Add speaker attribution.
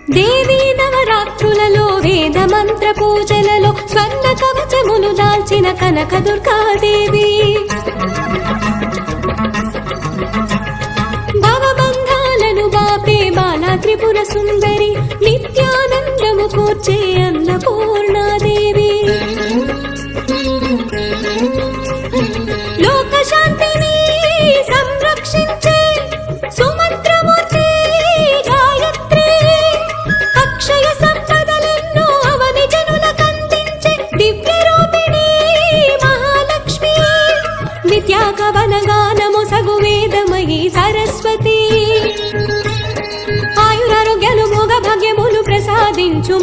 Speaker 1: దేవీ నవరాత్రులలో వేద మంత్ర పూజలలో స్వర్ణ కవచములు దాల్చిన కనక దుర్గాదేవి భవబంధాలను బాపే బాలా త్రిపుర సుందరి నిత్యానందము కూర్చే అన్నపూర్ణాదేవి లోక శాంతిని సంరక్షించే సుమంత్రమూర్తి గాయత్రి అక్షయ సంపదలెన్నో అవని జనులకందించే దివ్య రూపిణి మహాలక్ష్మి విద్యాకవన గానము సగు వేదమయీ సరస్వతి ఆయురారోగ్యాలు భోగ భాగ్యములు ప్రసాదించు